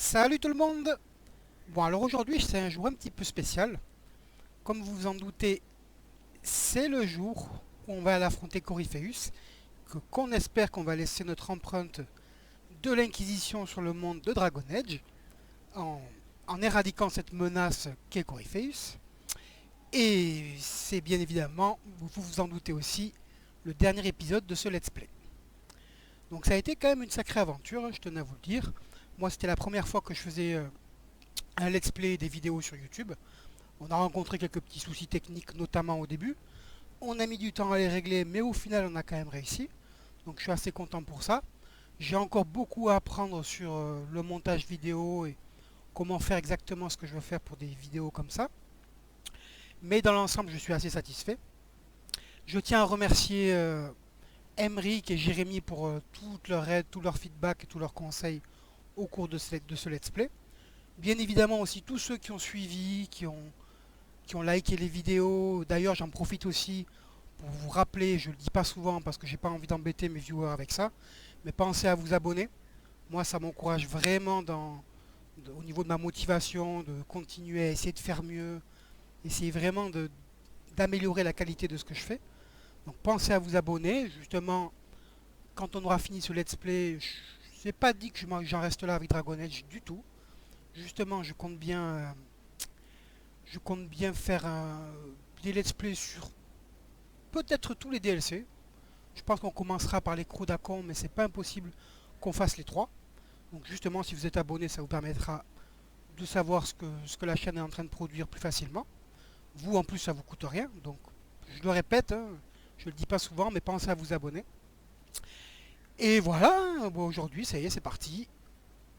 Salut tout le monde. Bon alors aujourd'hui c'est un jour un petit peu spécial. Comme vous vous en doutez, c'est le jour où on va aller affronter Corypheus, qu'on espère qu'on va laisser notre empreinte de l'Inquisition sur le monde de Dragon Age, en, en éradiquant cette menace qu'est Corypheus. Et c'est bien évidemment, vous vous en doutez aussi, le dernier épisode de ce let's play. Donc ça a été quand même une sacrée aventure, je tenais à vous le dire. Moi c'était la première fois que je faisais un let's play et des vidéos sur YouTube. On a rencontré quelques petits soucis techniques, notamment au début. On a mis du temps à les régler, mais au final, on a quand même réussi. Donc je suis assez content pour ça. J'ai encore beaucoup à apprendre sur le montage vidéo et comment faire exactement ce que je veux faire pour des vidéos comme ça. Mais dans l'ensemble, je suis assez satisfait. Je tiens à remercier Emric et Jérémy pour toute leur aide, tout leur feedback et tous leurs conseils au cours de ce let's play. Bien évidemment aussi tous ceux qui ont suivi, qui ont liké les vidéos. D'ailleurs, j'en profite aussi pour vous rappeler, je le dis pas souvent parce que j'ai pas envie d'embêter mes viewers avec ça, mais pensez à vous abonner. Moi, ça m'encourage vraiment au niveau de ma motivation, de continuer à essayer de faire mieux, essayer vraiment d'améliorer la qualité de ce que je fais. Donc pensez à vous abonner. Justement, quand on aura fini ce let's play, je n'ai pas dit que j'en reste là avec Dragon Age du tout. Justement, je compte bien faire des let's play sur peut-être tous les DLC. Je pense qu'on commencera par les Crodacons, mais c'est pas impossible qu'on fasse les trois. Donc justement, si vous êtes abonné, ça vous permettra de savoir ce que la chaîne est en train de produire plus facilement. Vous, en plus, ça vous coûte rien. Donc, je le répète, hein, je le dis pas souvent, mais pensez à vous abonner. Et voilà, bon, aujourd'hui, ça y est, c'est parti.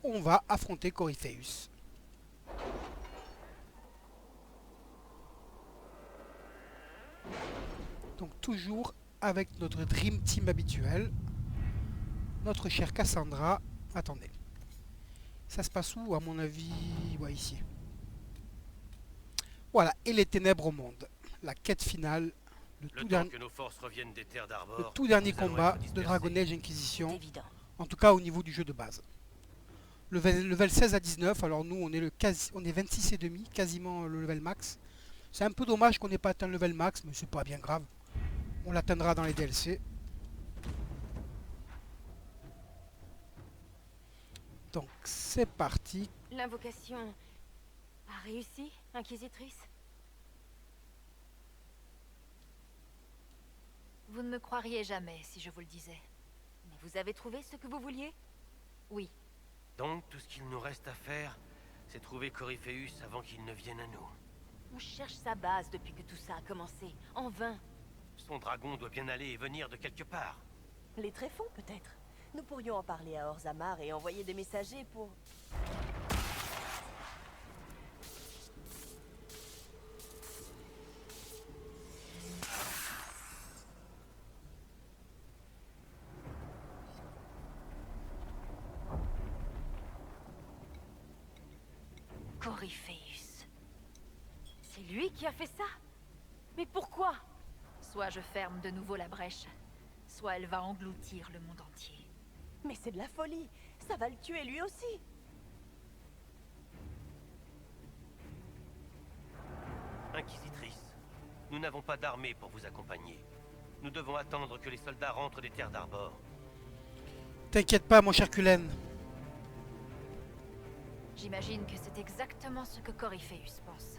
On va affronter Corypheus. Donc toujours avec notre Dream Team habituel. Notre chère Cassandra. Attendez. Ça se passe où, à mon avis? Ouais, ici. Voilà, et les ténèbres au monde. La quête finale, le Le tout, temps dernier, que nos forces reviennent des terres le d'Arbor, tout dernier nous allons être combat de Dragon dispersés. Age C'est Inquisition. évident. En tout cas au niveau du jeu de base. Level 16 à 19, alors nous on est 26 et demi, quasiment le level max. C'est un peu dommage qu'on n'ait pas atteint le level max, mais c'est pas bien grave. On l'atteindra dans les DLC. Donc c'est parti. L'invocation a réussi, Inquisitrice? Vous ne me croiriez jamais si je vous le disais. Mais vous avez trouvé ce que vous vouliez? Oui. Donc, tout ce qu'il nous reste à faire, c'est trouver Corypheus avant qu'il ne vienne à nous. On cherche sa base depuis que tout ça a commencé. En vain. Son dragon doit bien aller et venir de quelque part. Les tréfonds, peut-être. Nous pourrions en parler à Orzammar et envoyer des messagers pour... Corypheus. C'est lui qui a fait ça? Mais pourquoi? Soit je ferme de nouveau la brèche, soit elle va engloutir le monde entier. Mais c'est de la folie. Ça va le tuer lui aussi. Inquisitrice, nous n'avons pas d'armée pour vous accompagner. Nous devons attendre que les soldats rentrent des terres d'Arbor. T'inquiète pas, mon cher Cullen. J'imagine que c'est exactement ce que Corypheus pense.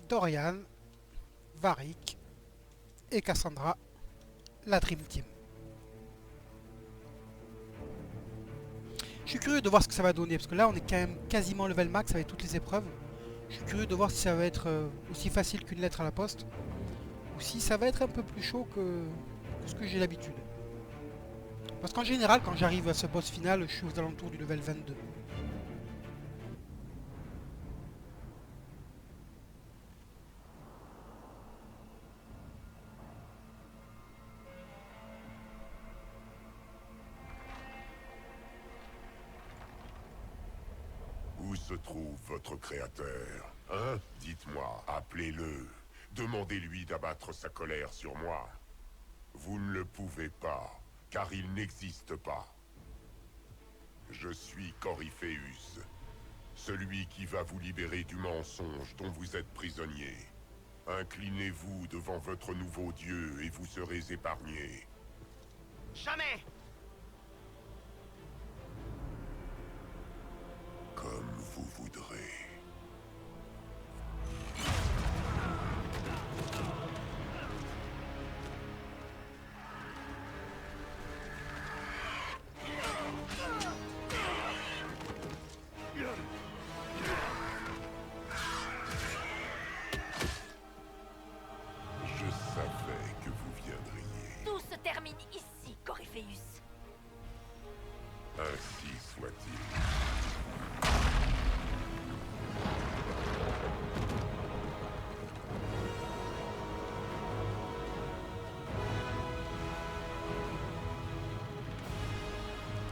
Dorian, Varric et Cassandra, la Dream Team. Je suis curieux de voir ce que ça va donner, parce que là on est quand même quasiment level max avec toutes les épreuves. Je suis curieux de voir si ça va être aussi facile qu'une lettre à la poste, ou si ça va être un peu plus chaud que ce que j'ai l'habitude. Parce qu'en général, quand j'arrive à ce boss final, je suis aux alentours du level 22. Où se trouve votre créateur? Hein? Dites-moi, appelez-le. Demandez-lui d'abattre sa colère sur moi. Vous ne le pouvez pas, car il n'existe pas. Je suis Corypheus, celui qui va vous libérer du mensonge dont vous êtes prisonnier. Inclinez-vous devant votre nouveau dieu et vous serez épargné. Jamais! Comme vous voudrez. Je savais que vous viendriez. Tout se termine ici, Corypheus. Ainsi soit-il.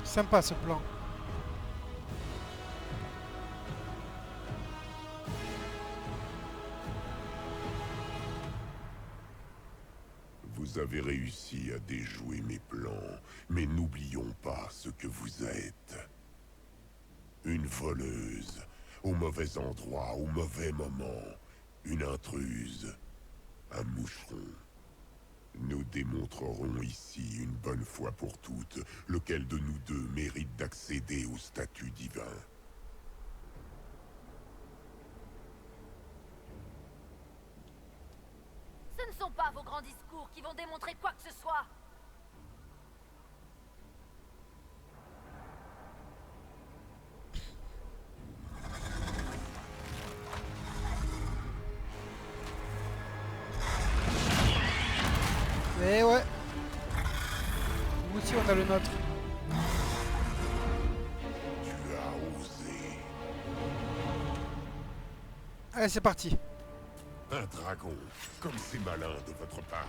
Sympa ce plan. Vous avez réussi à déjouer mes plans, mais n'oublions pas ce que vous êtes. Une voleuse, au mauvais endroit, au mauvais moment. Une intruse, un moucheron. Nous démontrerons ici, une bonne fois pour toutes, lequel de nous deux mérite d'accéder au statut divin. Ce ne sont pas vos grands discours qui vont démontrer quoi que ce soit. Et ouais. Nous aussi on a le nôtre. Tu as osé. Allez c'est parti. Un dragon, comme c'est malin de votre part.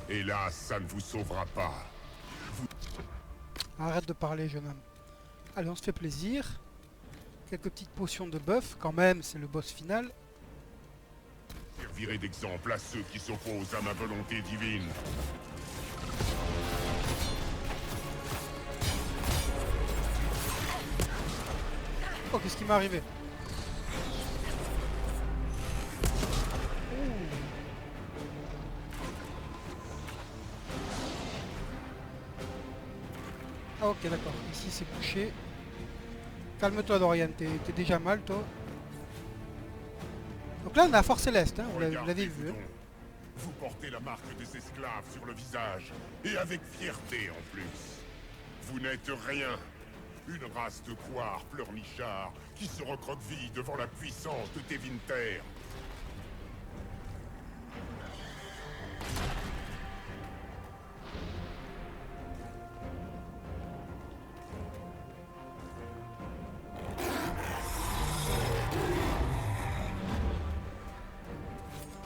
Hélas, ça ne vous sauvera pas. Arrête de parler jeune homme. Allez on se fait plaisir. Quelques petites potions de buff quand même, c'est le boss final. Servirai d'exemple à ceux qui s'opposent à ma volonté divine. Oh qu'est-ce qui m'est arrivé? Ah ok d'accord, ici c'est couché. Calme-toi Dorian, t'es déjà mal toi. Donc là on est à Fort Céleste, hein, vous l'avez vu. Hein. Vous portez la marque des esclaves sur le visage, et avec fierté en plus. Vous n'êtes rien. Une race de couards pleurnichards qui se recroqueville devant la puissance de Tevinter.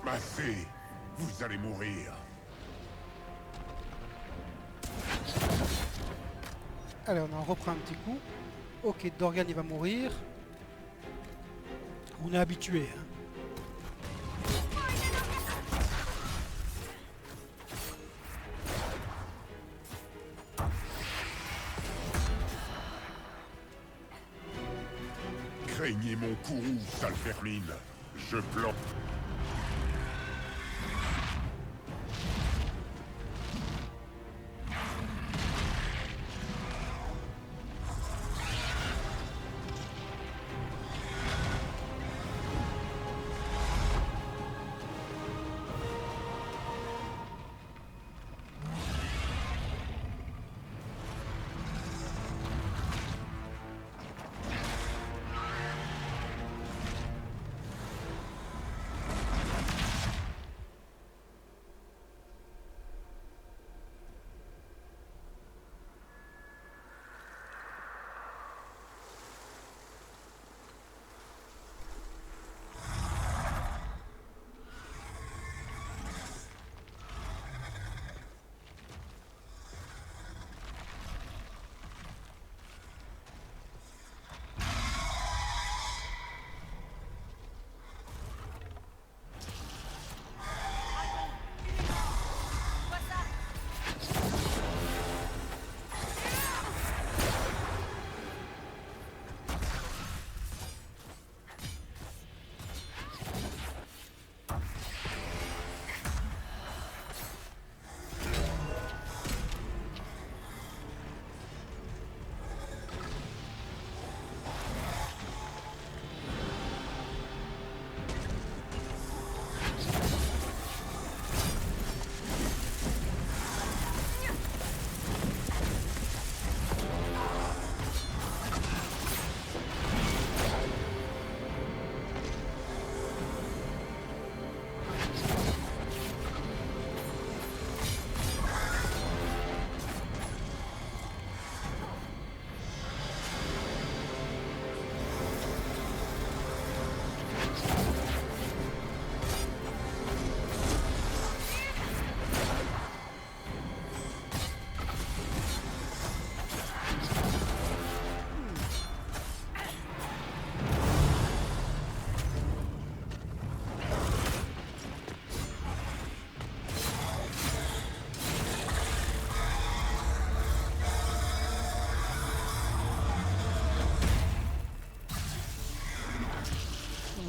Assez, vous allez mourir. Allez on en reprend un petit coup. Ok Dorian il va mourir. On est habitué. Hein. Craignez mon courroux, sale vermine. Je plante.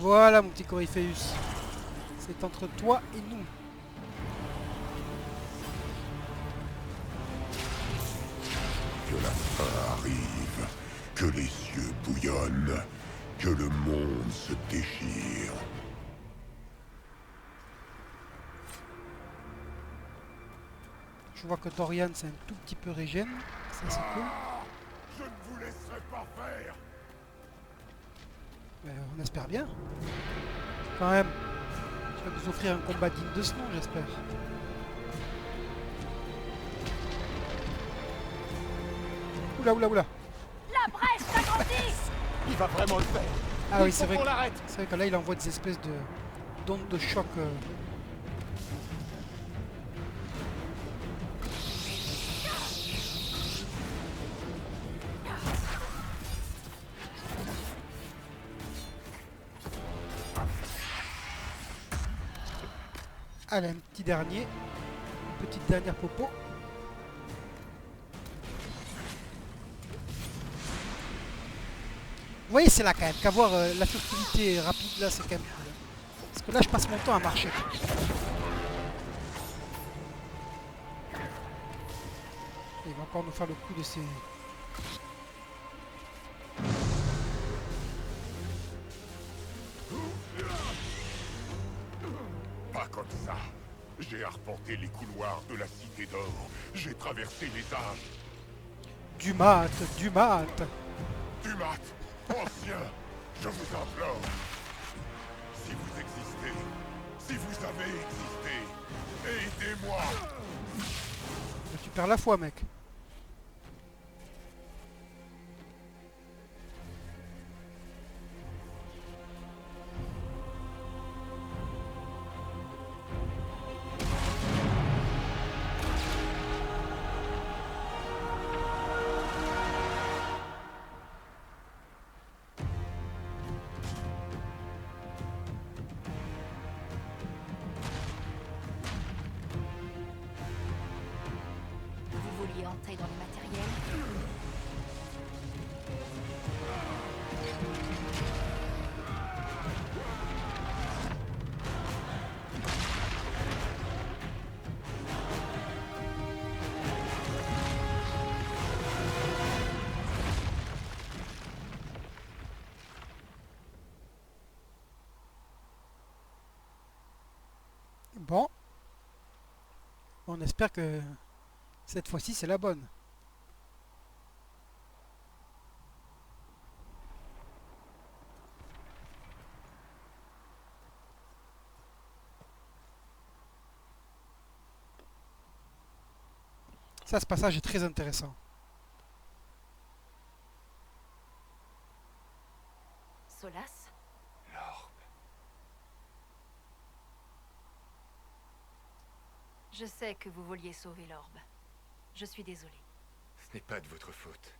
Voilà mon petit Corypheus. C'est entre toi et nous. Que la fin arrive, que les cieux bouillonnent, que le monde se déchire. Je vois que Dorian c'est un tout petit peu régène. Ça c'est cool. Je ne vous laisserai pas faire. On espère bien. Quand même. Tu vas nous offrir un combat digne de ce nom, j'espère. Oula, oula, oula. La brèche s'agrandit! Il va vraiment le faire. Ah oui, Il faut c'est vrai. qu'on l'arrête. C'est vrai que là, il envoie des espèces de d'ondes de choc. Allez, un petit dernier. Une petite dernière popo. Vous voyez, c'est là quand même qu'avoir la furtivité rapide là, c'est quand même cool. Parce que là, je passe mon temps à marcher. Il va encore nous faire le coup de ses... Pas comme ça. J'ai arpenté les couloirs de la Cité d'Or. J'ai traversé les âges. Du mat, du mat. Dumat, ancien, je vous implore. Si vous existez, si vous avez existé, aidez-moi. Tu perds la foi, mec. Vous vouliez entrer dans le matériel? Bon. On espère que cette fois-ci, c'est la bonne. Ça, ce passage est très intéressant. Solas? L'orbe. Je sais que vous vouliez sauver l'orbe. Je suis désolée. Ce n'est pas de votre faute.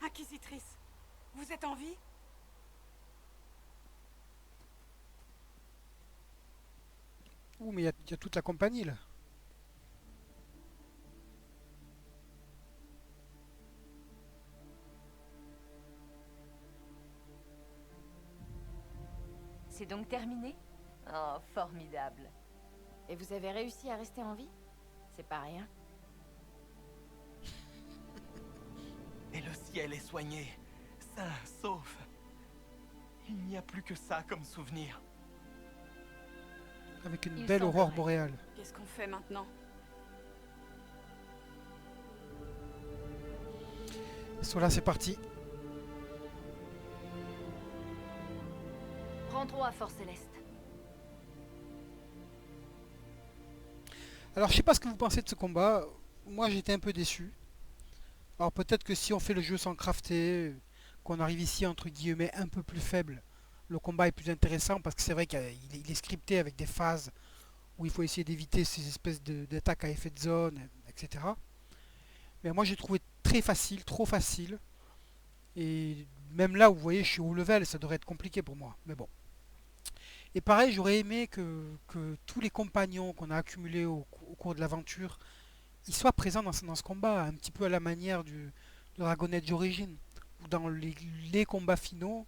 Inquisitrice, vous êtes en vie? Ouh, mais il y a toute la compagnie, là. C'est donc terminé? Oh, formidable. Et vous avez réussi à rester en vie? C'est pas rien. Et le ciel est soigné, sain, sauf. Il n'y a plus que ça comme souvenir. Avec une Il belle aurore semblerait. boréale. Qu'est-ce qu'on fait maintenant? Sola, c'est parti. Rentrons à Fort Céleste. Alors, je sais pas ce que vous pensez de ce combat. Moi, j'étais un peu déçu. Alors, peut-être que si on fait le jeu sans crafter, qu'on arrive ici, entre guillemets, un peu plus faible, le combat est plus intéressant parce que c'est vrai qu'il est scripté avec des phases où il faut essayer d'éviter ces espèces d'attaques à effet de zone, etc. Mais moi, j'ai trouvé très facile, trop facile. Et même là, où vous voyez, je suis au level, ça devrait être compliqué pour moi. Mais bon. Et pareil, j'aurais aimé que tous les compagnons qu'on a accumulés au cours de l'aventure, ils soient présents dans ce combat, un petit peu à la manière de Dragon Age Origins, ou dans les combats finaux,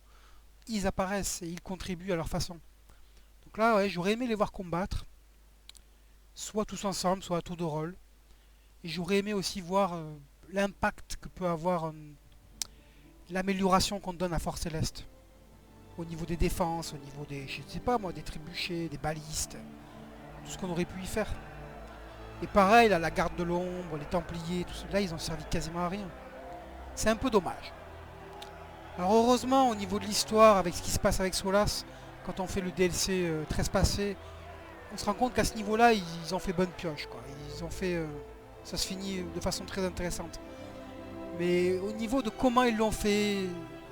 ils apparaissent et ils contribuent à leur façon. Donc là, ouais, j'aurais aimé les voir combattre, soit tous ensemble, soit à tour de rôle. Et j'aurais aimé aussi voir l'impact que peut avoir l'amélioration qu'on donne à Force Céleste. Au niveau des défenses, au niveau des, je sais pas moi, des trébuchets, des balistes, tout ce qu'on aurait pu y faire. Et pareil, là, la garde de l'ombre, les Templiers, tout cela, ils ont servi quasiment à rien. C'est un peu dommage. Alors heureusement, au niveau de l'histoire, avec ce qui se passe avec Solas, quand on fait le DLC Trespassé, on se rend compte qu'à ce niveau-là, ils ont fait bonne pioche, quoi. Ils ont fait... ça se finit de façon très intéressante. Mais au niveau de comment ils l'ont fait,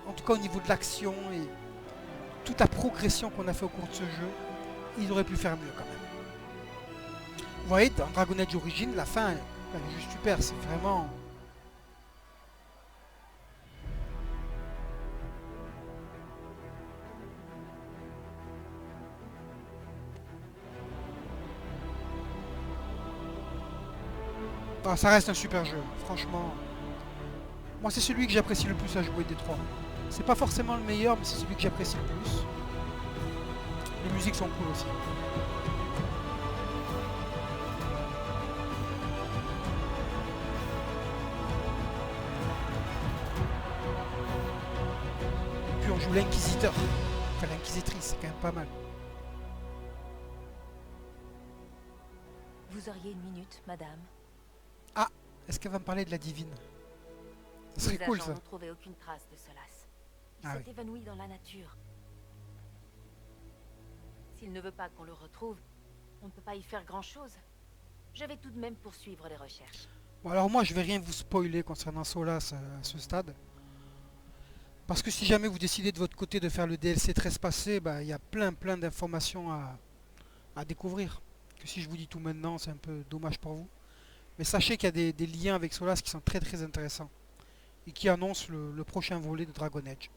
en tout cas au niveau de l'action et toute la progression qu'on a fait au cours de ce jeu, ils auraient pu faire mieux quand même. Vous voyez, dans Dragon Age Origins, la fin, elle est juste super, c'est vraiment... Ah, ça reste un super jeu, franchement. Moi, c'est celui que j'apprécie le plus à jouer des trois. C'est pas forcément le meilleur, mais c'est celui que j'apprécie le plus. Les musiques sont cool aussi. Et puis on joue l'inquisiteur. Enfin, l'inquisitrice, c'est quand même pas mal. Vous auriez une minute, madame? Ah, est-ce qu'elle va me parler de la divine? Ça serait Les cool agents ça. n'ont trouvé aucune trace de Solas. Il Ah s'est oui. évanoui dans la nature. S'il ne veut pas qu'on le retrouve, on ne peut pas y faire grand-chose. Je vais tout de même poursuivre les recherches. Bon, alors moi, je vais rien vous spoiler concernant Solas à ce stade. Parce que si jamais vous décidez de votre côté de faire le DLC Trespassé, bah, il y a plein d'informations à découvrir. Que si je vous dis tout maintenant, c'est un peu dommage pour vous. Mais sachez qu'il y a des liens avec Solas qui sont très intéressants. Et qui annoncent le prochain volet de Dragon Age.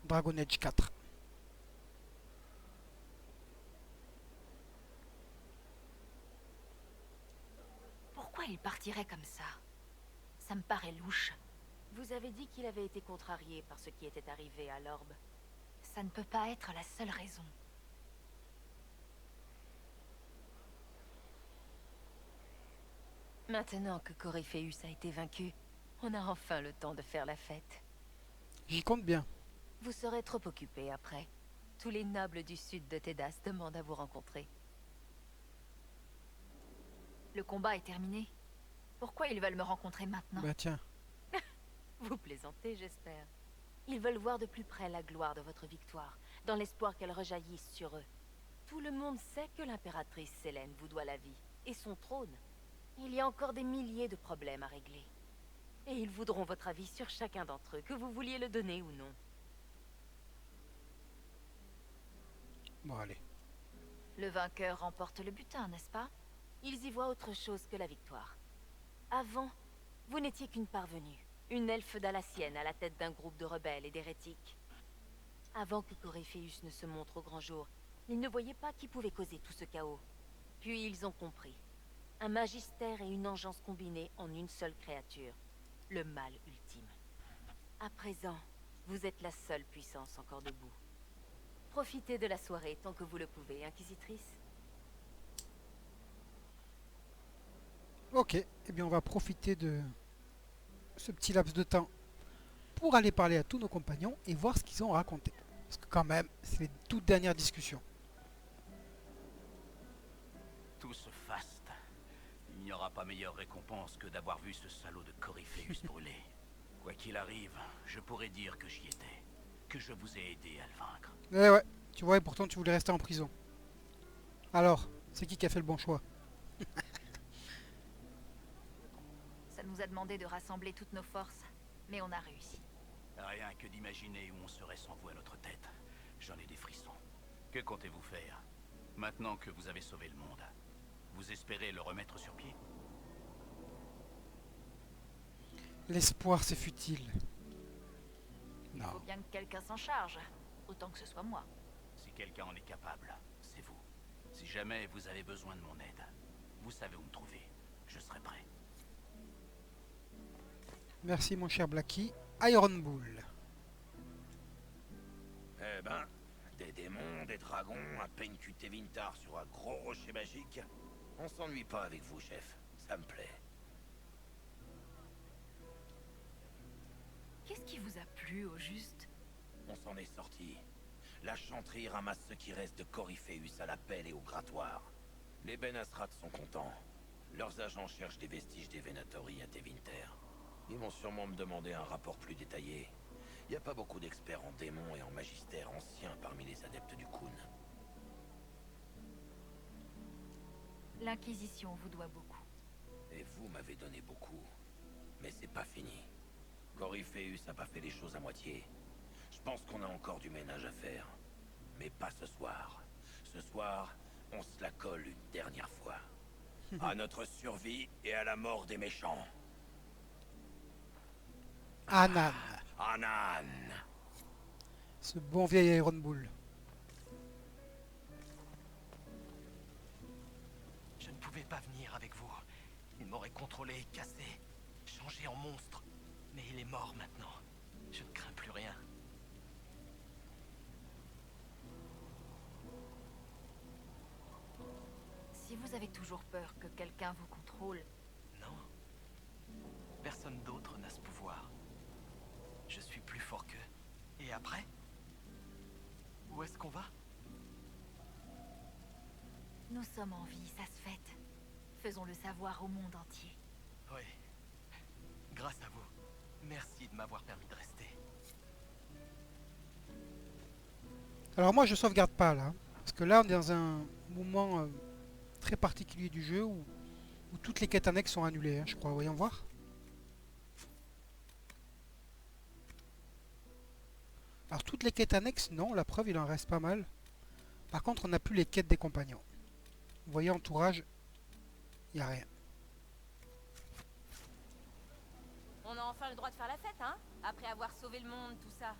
Dragon Age 4. Pourquoi il partirait comme ça? Ça me paraît louche. Vous avez dit qu'il avait été contrarié par ce qui était arrivé à l'Orbe. Ça ne peut pas être la seule raison. Maintenant que Coryphéus a été vaincu, on a enfin le temps de faire la fête. J'y compte bien. Vous serez trop occupé après. Tous les nobles du sud de Tédas demandent à vous rencontrer. Le combat est terminé. Pourquoi ils veulent me rencontrer maintenant? Bah tiens. Vous plaisantez, j'espère. Ils veulent voir de plus près la gloire de votre victoire, dans l'espoir qu'elle rejaillisse sur eux. Tout le monde sait que l'impératrice Sélène vous doit la vie, et son trône. Il y a encore des milliers de problèmes à régler. Et ils voudront votre avis sur chacun d'entre eux, que vous vouliez le donner ou non. Bon allez. Le vainqueur remporte le butin, n'est-ce pas? Ils y voient autre chose que la victoire. Avant, vous n'étiez qu'une parvenue, une elfe dalassienne à la tête d'un groupe de rebelles et d'hérétiques. Avant que Coryphéus ne se montre au grand jour, ils ne voyaient pas qui pouvait causer tout ce chaos. Puis ils ont compris. Un magistère et une engeance combinés en une seule créature. Le mal ultime. À présent, vous êtes la seule puissance encore debout. Profitez de la soirée tant que vous le pouvez, Inquisitrice. Ok, eh bien on va profiter de ce petit laps de temps pour aller parler à tous nos compagnons et voir ce qu'ils ont raconté. Parce que quand même, c'est les toutes dernières discussions. Tout ce faste. Il n'y aura pas meilleure récompense que d'avoir vu ce salaud de Coryphéus brûler. Quoi qu'il arrive, je pourrais dire que j'y étais. Que je vous ai aidé à le vaincre. Eh ouais, tu vois, et pourtant tu voulais rester en prison. Alors, c'est qui a fait le bon choix? Ça nous a demandé de rassembler toutes nos forces, mais on a réussi. Rien que d'imaginer où on serait sans vous à notre tête. J'en ai des frissons. Que comptez-vous faire? Maintenant que vous avez sauvé le monde, vous espérez le remettre sur pied? L'espoir, c'est futile. Il faut Non. bien que quelqu'un s'en charge. Autant que ce soit moi. Si quelqu'un en est capable, c'est vous. Si jamais vous avez besoin de mon aide, vous savez où me trouver. Je serai prêt. Merci mon cher Blackie. Iron Bull. Eh ben, des démons, des dragons, un pencu Tevinter sur un gros rocher magique. On s'ennuie pas avec vous, chef. Ça me plaît. Qu'est-ce qui vous a plu au juste? On s'en est sorti. La chanterie ramasse ce qui reste de Corypheus à la pelle et au grattoir. Les Ben Asrat sont contents. Leurs agents cherchent des vestiges des Venatori à Tevinter. Ils vont sûrement me demander un rapport plus détaillé. Il n'y a pas beaucoup d'experts en démons et en magistère anciens parmi les adeptes du Khun. L'Inquisition vous doit beaucoup. Et vous m'avez donné beaucoup. Mais c'est pas fini. Corypheus n'a pas fait les choses à moitié. Je pense qu'on a encore du ménage à faire. Mais pas ce soir. Ce soir, on se la colle une dernière fois. À notre survie et à la mort des méchants. Anan, Anan! ce bon vieil Iron Bull. Je ne pouvais pas venir avec vous. Il m'aurait contrôlé et cassé, changé en monstre. Mais il est mort maintenant. Je ne crains plus rien. Si vous avez toujours peur que quelqu'un vous contrôle, Non. Personne d'autre n'a ce pouvoir. Je suis plus fort qu'eux. Et après? Où est-ce qu'on va? nous sommes en vie, ça se fête. Faisons-le savoir au monde entier. Oui. Grâce à vous. Merci de m'avoir permis de rester. Alors moi je sauvegarde pas là, parce que là on est dans un moment très particulier du jeu où toutes les quêtes annexes sont annulées, hein, je crois. Voyons voir. Alors toutes les quêtes annexes, non, la preuve il en reste pas mal. Par contre on n'a plus les quêtes des compagnons. Vous voyez entourage, il n'y a rien. On a enfin le droit de faire la fête, hein? Après avoir sauvé le monde, tout ça.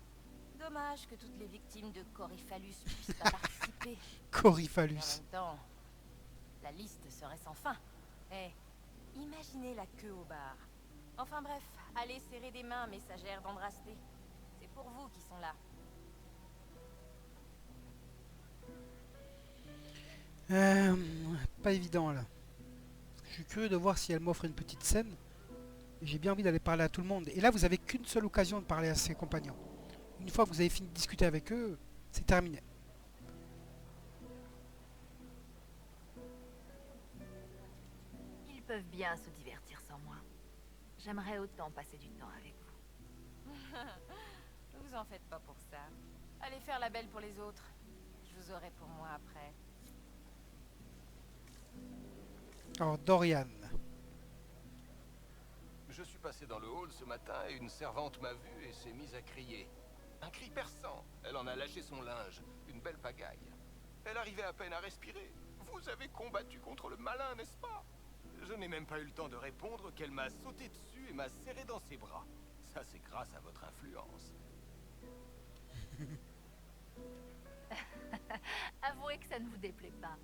Dommage que toutes les victimes de Coryphalus puissent pas participer. Mais en Coryphalus. même temps, la liste serait sans fin. Eh, imaginez la queue au bar. Enfin bref, allez serrer des mains, messagères d'Andrasté. C'est pour vous qui sont là. Pas évident là. Je suis curieux de voir si elle m'offre une petite scène. J'ai bien envie d'aller parler à tout le monde. Et là, vous avez qu'une seule occasion de parler à ses compagnons. Une fois que vous avez fini de discuter avec eux, c'est terminé. Ils peuvent bien se divertir sans moi. J'aimerais autant passer du temps avec vous. Vous en faites pas pour ça. Allez faire la belle pour les autres. Je vous aurai pour moi après. Alors, Dorian. Je suis passé dans le hall ce matin et une servante m'a vu et s'est mise à crier. Un cri perçant. Elle en a lâché son linge. Une belle pagaille. Elle arrivait à peine à respirer. Vous avez combattu contre le malin, n'est-ce pas? Je n'ai même pas eu le temps de répondre qu'elle m'a sauté dessus et m'a serré dans ses bras. Ça, c'est grâce à votre influence. Avouez que ça ne vous déplaît pas.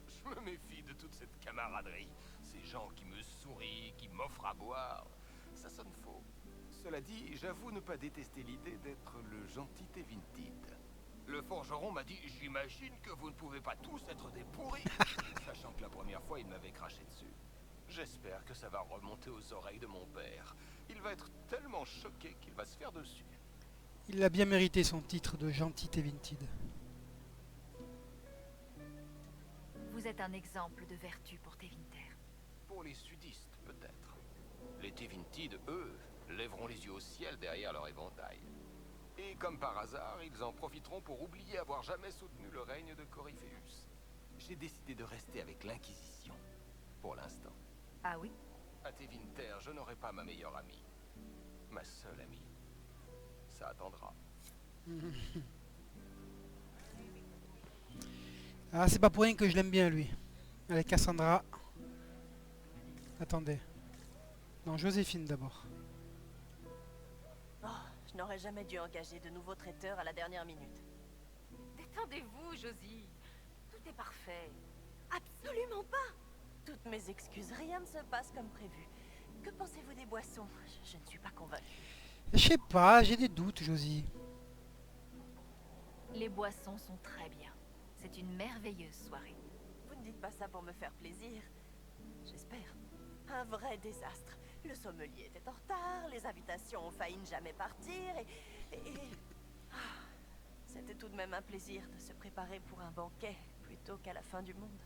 Je me méfie de toute cette camaraderie. Ces gens qui me sourient, qui m'offrent à boire. Ça sonne faux. Cela dit, j'avoue ne pas détester l'idée d'être le gentil Tevintid. Le forgeron m'a dit, j'imagine que vous ne pouvez pas tous être des pourris. Sachant que la première fois, il m'avait craché dessus. J'espère que ça va remonter aux oreilles de mon père. Il va être tellement choqué qu'il va se faire dessus. Il a bien mérité son titre de gentil Tevintid. Vous êtes un exemple de vertu pour Tevinter. Pour les sudistes, peut-être. Les Tevintid, eux, lèveront les yeux au ciel derrière leur éventail. Et comme par hasard, ils en profiteront pour oublier avoir jamais soutenu le règne de Corypheus. J'ai décidé de rester avec l'Inquisition. Pour l'instant. Ah oui? À Tevinter, je n'aurai pas ma meilleure amie. Ma seule amie. Ça attendra. Ah, c'est pas pour rien que je l'aime bien, lui. Allez, Cassandra. Attendez. Non, Joséphine d'abord. Oh, je n'aurais jamais dû engager de nouveaux traiteurs à la dernière minute. Détendez-vous, Josie. Tout est parfait. Absolument pas! Toutes mes excuses, rien ne se passe comme prévu. Que pensez-vous des boissons? Je ne suis pas convaincue. Je sais pas, j'ai des doutes, Josie. Les boissons sont très bien. C'est une merveilleuse soirée. Vous ne dites pas ça pour me faire plaisir. J'espère. Un vrai désastre. Le sommelier était en retard, les invitations ont failli ne jamais partir Ah, c'était tout de même un plaisir de se préparer pour un banquet plutôt qu'à la fin du monde.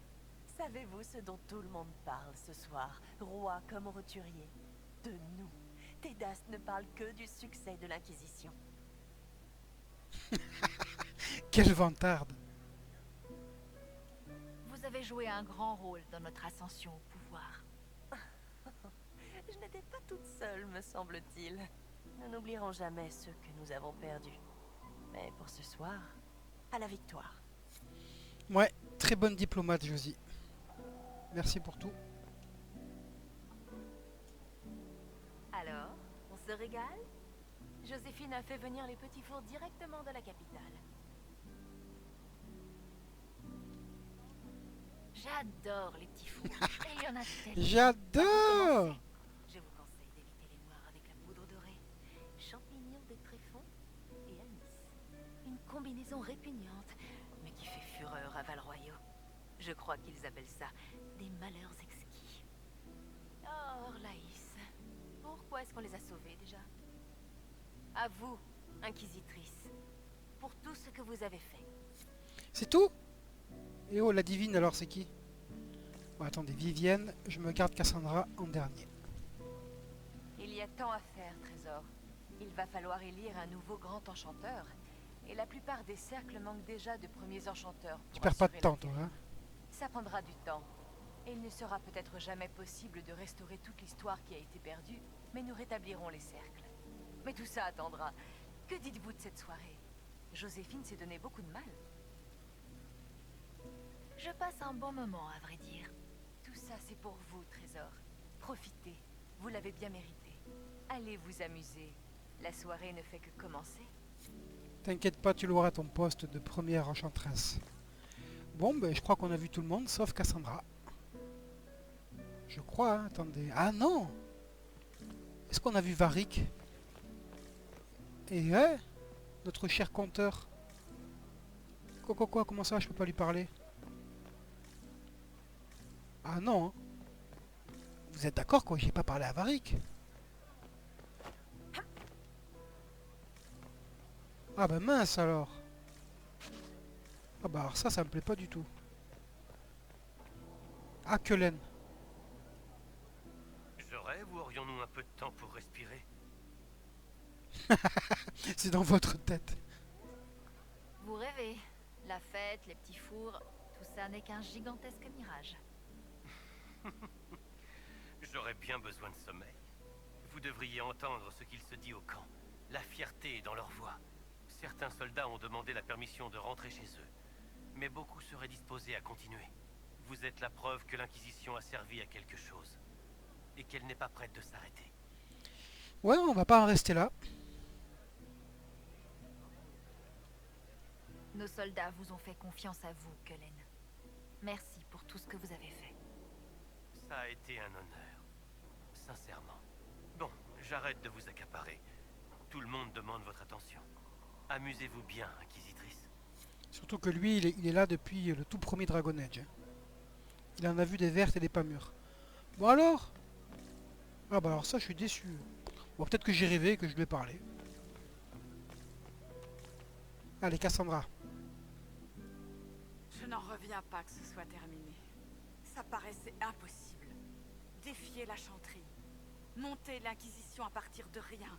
Savez-vous ce dont tout le monde parle ce soir, roi comme roturier? De nous. Tédas ne parle que du succès de l'Inquisition. Quelle vantarde! Vous avez joué un grand rôle dans notre ascension au pouvoir. Je n'étais pas toute seule, me semble-t-il. Nous n'oublierons jamais ceux que nous avons perdus. Mais pour ce soir, à la victoire. Ouais, très bonne diplomate, Josie. Merci pour tout. Alors, on se régale? Joséphine a fait venir les petits fours directement de la capitale. J'adore les petits fours. Et il y en a tellement. J'adore! Je vous conseille d'éviter les noirs avec la poudre dorée, champignons de tréfond et anis. Une combinaison répugnante, mais qui fait fureur à Val-Royaux. Je crois qu'ils appellent ça des malheurs exquis. Oh, Laïs, pourquoi est-ce qu'on les a sauvés déjà? À vous, Inquisitrice, pour tout ce que vous avez fait. C'est tout? Et oh, la divine, alors c'est qui? Bon, attendez, Vivienne, je me garde Cassandra en dernier. Il y a tant à faire, Trésor. Il va falloir élire un nouveau grand enchanteur. Et la plupart des cercles manquent déjà de premiers enchanteurs. Tu perds pas de temps, toi, hein? Ça prendra du temps. Et il ne sera peut-être jamais possible de restaurer toute l'histoire qui a été perdue, mais nous rétablirons les cercles. Mais tout ça attendra. Que dites-vous de cette soirée? Joséphine s'est donné beaucoup de mal. Je passe un bon moment, à vrai dire. Tout ça, c'est pour vous, Trésor. Profitez. Vous l'avez bien mérité. Allez vous amuser. La soirée ne fait que commencer. T'inquiète pas, tu l'auras à ton poste de première enchanteresse. Bon, ben, je crois qu'on a vu tout le monde, sauf Cassandra. Je crois, hein, attendez. Ah non! Est-ce qu'on a vu Varric? Et ouais, notre cher conteur. Quoi, comment ça, je peux pas lui parler? Ah non, hein. Vous êtes d'accord quoi, j'ai pas parlé à Varric? Ah bah mince alors. Ah bah alors ça me plaît pas du tout. Ah Kellen. Je rêve ou aurions-nous un peu de temps pour respirer? C'est dans votre tête. Vous rêvez. La fête, les petits fours, tout ça n'est qu'un gigantesque mirage. J'aurais bien besoin de sommeil. Vous devriez entendre ce qu'il se dit au camp. La fierté est dans leur voix. Certains soldats ont demandé la permission de rentrer chez eux. Mais beaucoup seraient disposés à continuer. Vous êtes la preuve que l'Inquisition a servi à quelque chose. Et qu'elle n'est pas prête de s'arrêter. Ouais, on va pas en rester là. Nos soldats vous ont fait confiance à vous, Cullen. Merci pour tout ce que vous avez fait. Ça a été un honneur. Sincèrement. Bon, j'arrête de vous accaparer. Tout le monde demande votre attention. Amusez-vous bien, Inquisitrice. Surtout que lui, il est là depuis le tout premier Dragon Age. Hein. Il en a vu des vertes et des pas mûres. Bon alors? Ah bah alors ça, je suis déçu. Bon, peut-être que j'ai rêvé, que je lui ai parlé. Allez, Cassandra. Je n'en reviens pas que ce soit terminé. Ça paraissait impossible. Défier la chanterie. Monter l'Inquisition à partir de rien.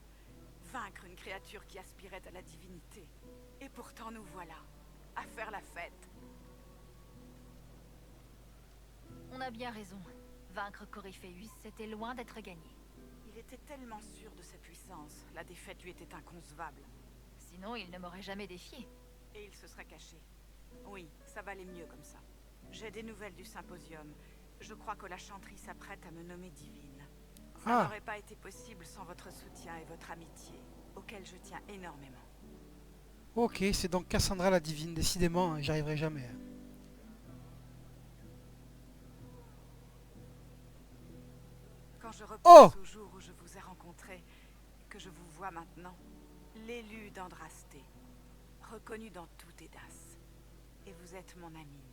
Vaincre une créature qui aspirait à la divinité. Et pourtant nous voilà, à faire la fête. On a bien raison. Vaincre Coryphéus, c'était loin d'être gagné. Il était tellement sûr de sa puissance, la défaite lui était inconcevable. Sinon, il ne m'aurait jamais défié. Et il se serait caché. Oui, ça valait mieux comme ça. J'ai des nouvelles du symposium. Je crois que la chanterie s'apprête à me nommer divine. Ça n'aurait pas été possible sans votre soutien et votre amitié, auquel je tiens énormément. Ok, c'est donc Cassandra la divine. Décidément, j'y arriverai jamais. Quand je repense au jour où je vous ai rencontré, que je vous vois maintenant, l'élu d'Andrasté, reconnu dans tout Edas. Et vous êtes mon ami.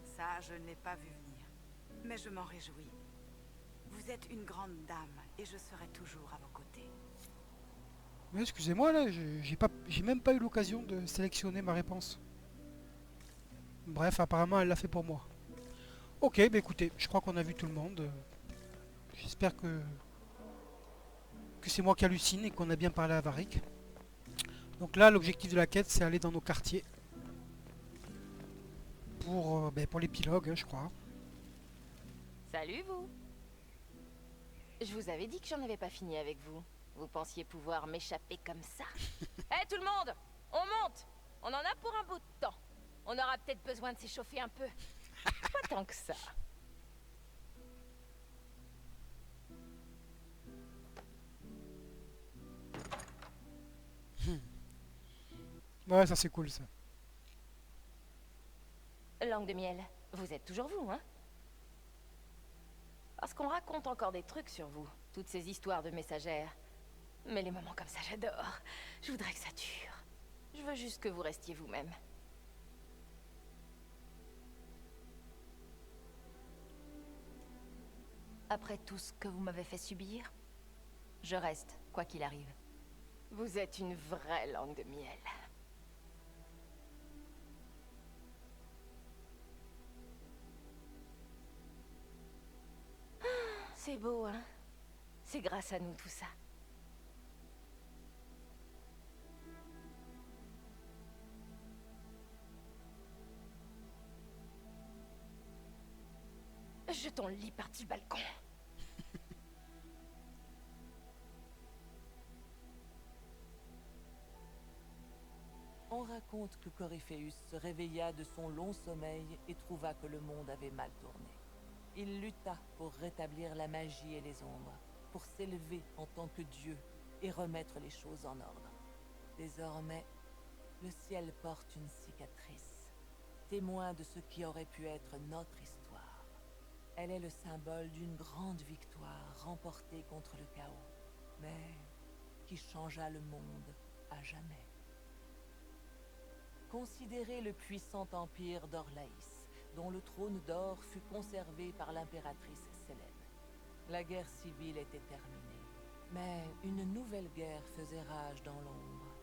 Ça, je ne l'ai pas vu venir. Mais je m'en réjouis. Vous êtes une grande dame, et je serai toujours à vos côtés. Mais excusez-moi, là, j'ai même pas eu l'occasion de sélectionner ma réponse. Bref, apparemment, elle l'a fait pour moi. Ok, bah écoutez, je crois qu'on a vu tout le monde. J'espère que c'est moi qui hallucine et qu'on a bien parlé à Varric. Donc là, l'objectif de la quête, c'est aller dans nos quartiers. Pour l'épilogue, hein, je crois. Salut vous. Je vous avais dit que j'en avais pas fini avec vous. Vous pensiez pouvoir m'échapper comme ça? Hé tout le monde, on monte. On en a pour un bout de temps. On aura peut-être besoin de s'échauffer un peu. Pas tant que ça. Ouais, ça c'est cool ça. Langue de miel, vous êtes toujours vous, hein? Parce qu'on raconte encore des trucs sur vous, toutes ces histoires de messagères. Mais les moments comme ça, j'adore. Je voudrais que ça dure. Je veux juste que vous restiez vous-même. Après tout ce que vous m'avez fait subir, je reste, quoi qu'il arrive. Vous êtes une vraie langue de miel. C'est beau, hein? C'est grâce à nous tout ça. Jetons le lit par-dessus le balcon. On raconte que Coryphéus se réveilla de son long sommeil et trouva que le monde avait mal tourné. Il lutta pour rétablir la magie et les ombres, pour s'élever en tant que dieu et remettre les choses en ordre. Désormais, le ciel porte une cicatrice, témoin de ce qui aurait pu être notre histoire. Elle est le symbole d'une grande victoire remportée contre le chaos, mais qui changea le monde à jamais. Considérez le puissant empire d'Orlaïs, dont le trône d'or fut conservé par l'impératrice Sélène. La guerre civile était terminée, mais une nouvelle guerre faisait rage dans l'ombre.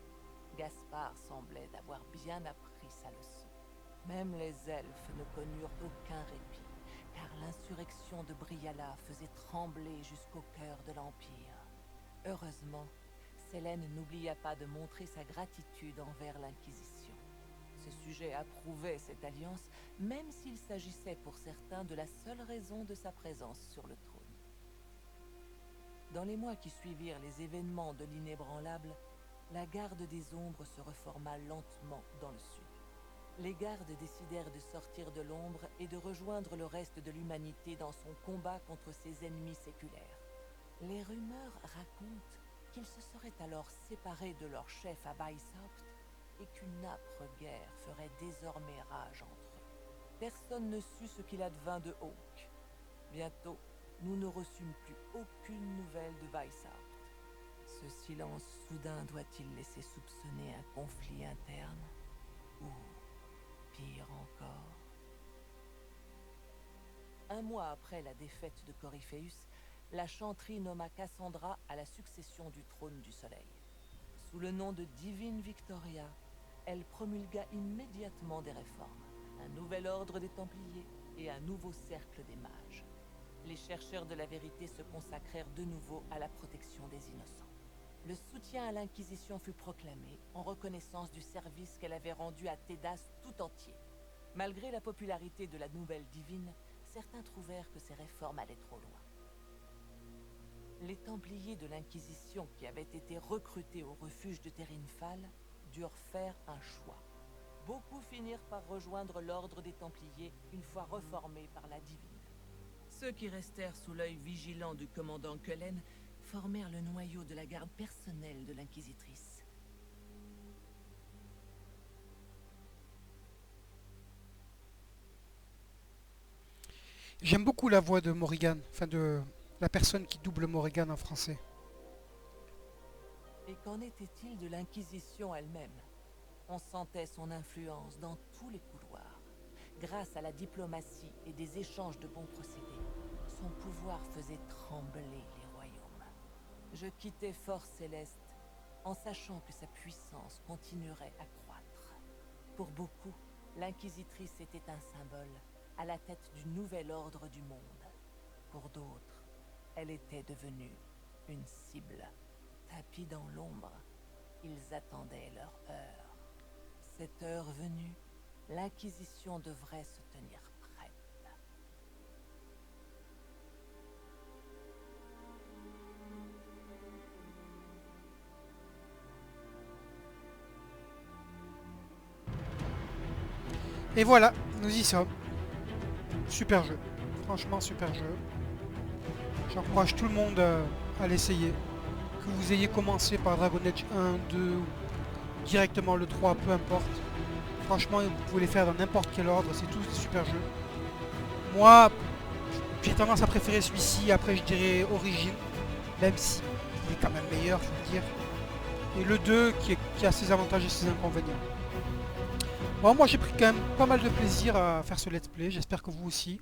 Gaspard semblait avoir bien appris sa leçon. Même les elfes ne connurent aucun répit, car l'insurrection de Briala faisait trembler jusqu'au cœur de l'Empire. Heureusement, Sélène n'oublia pas de montrer sa gratitude envers l'Inquisition. Ce sujet approuvait cette alliance, même s'il s'agissait pour certains de la seule raison de sa présence sur le trône. Dans les mois qui suivirent les événements de l'Inébranlable, la garde des ombres se reforma lentement dans le sud. Les gardes décidèrent de sortir de l'ombre et de rejoindre le reste de l'humanité dans son combat contre ses ennemis séculaires. Les rumeurs racontent qu'ils se seraient alors séparés de leur chef à Weishaupt et qu'une âpre guerre ferait désormais rage entre eux. Personne ne sut ce qu'il advint de Hawke. Bientôt, nous ne reçûmes plus aucune nouvelle de Weishaupt. Ce silence soudain doit-il laisser soupçonner un conflit interne? Ou, pire encore... Un mois après la défaite de Coryphéus, la chanterie nomma Cassandra à la succession du trône du soleil. Sous le nom de Divine Victoria, elle promulgua immédiatement des réformes, un nouvel ordre des Templiers et un nouveau cercle des mages. Les chercheurs de la vérité se consacrèrent de nouveau à la protection des innocents. Le soutien à l'Inquisition fut proclamé en reconnaissance du service qu'elle avait rendu à Tédas tout entier. Malgré la popularité de la nouvelle divine, certains trouvèrent que ces réformes allaient trop loin. Les Templiers de l'Inquisition qui avaient été recrutés au refuge de Terinfal durent faire un choix. Beaucoup finirent par rejoindre l'ordre des Templiers une fois reformés par la divine. Ceux qui restèrent sous l'œil vigilant du commandant Cullen formèrent le noyau de la garde personnelle de l'inquisitrice. J'aime beaucoup la voix de Morrigan, enfin de la personne qui double Morrigan en français. Et qu'en était-il de l'Inquisition elle-même? On sentait son influence dans tous les couloirs. Grâce à la diplomatie et des échanges de bons procédés, son pouvoir faisait trembler les royaumes. Je quittais Force Céleste en sachant que sa puissance continuerait à croître. Pour beaucoup, l'Inquisitrice était un symbole à la tête du nouvel ordre du monde. Pour d'autres, elle était devenue une cible. Tapis dans l'ombre, ils attendaient leur heure. Cette heure venue, l'Inquisition devrait se tenir prête. Et voilà, nous y sommes. Super jeu. Franchement, super jeu. J'encourage tout le monde à l'essayer. Que vous ayez commencé par Dragon Age 1, 2, ou directement le 3, peu importe. Franchement, vous pouvez les faire dans n'importe quel ordre, c'est tous des super jeux. Moi, j'ai tendance à préférer celui-ci, après je dirais Origin, même si il est quand même meilleur, faut le dire. Et le 2 qui a ses avantages et ses inconvénients. Bon, moi j'ai pris quand même pas mal de plaisir à faire ce let's play, j'espère que vous aussi.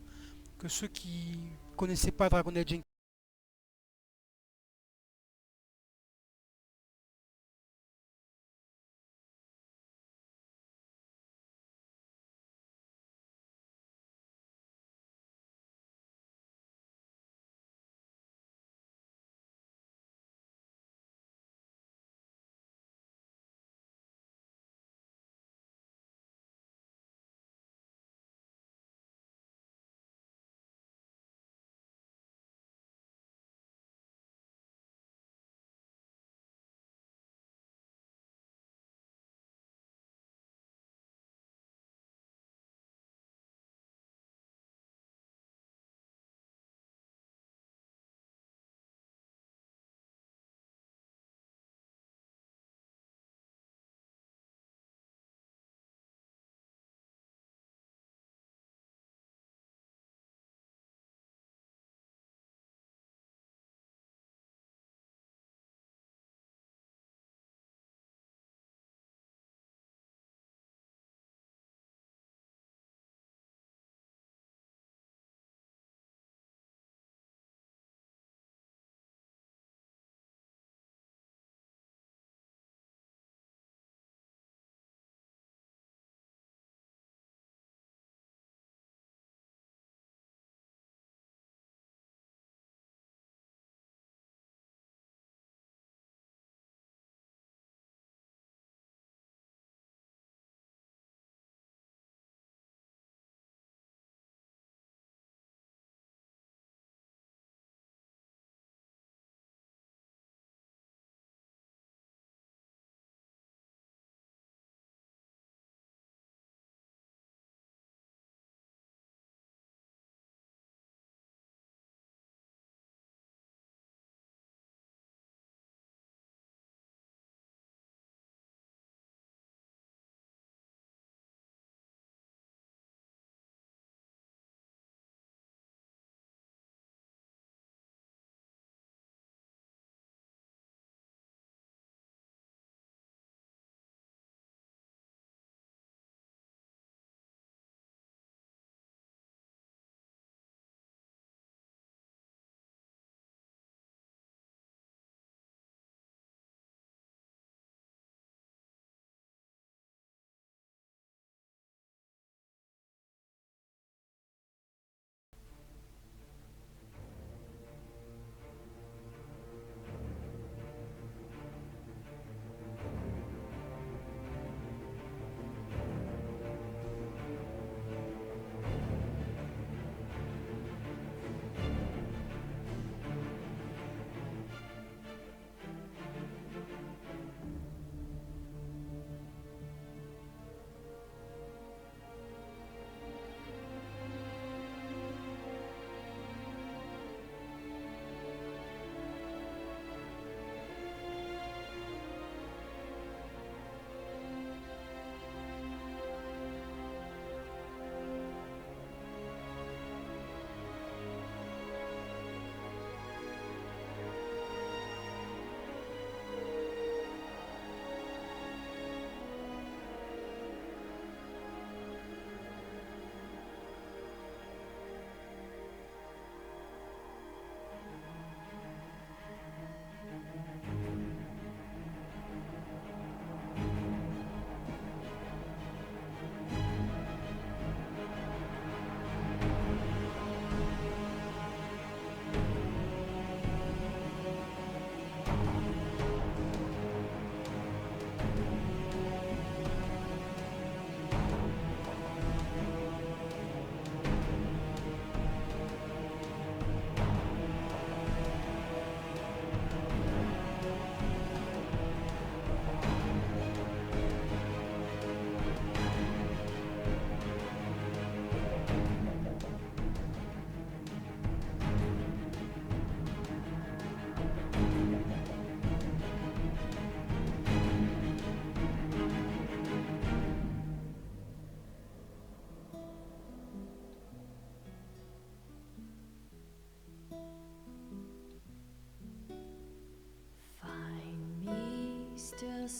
Que ceux qui connaissaient pas Dragon Age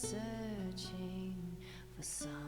searching for some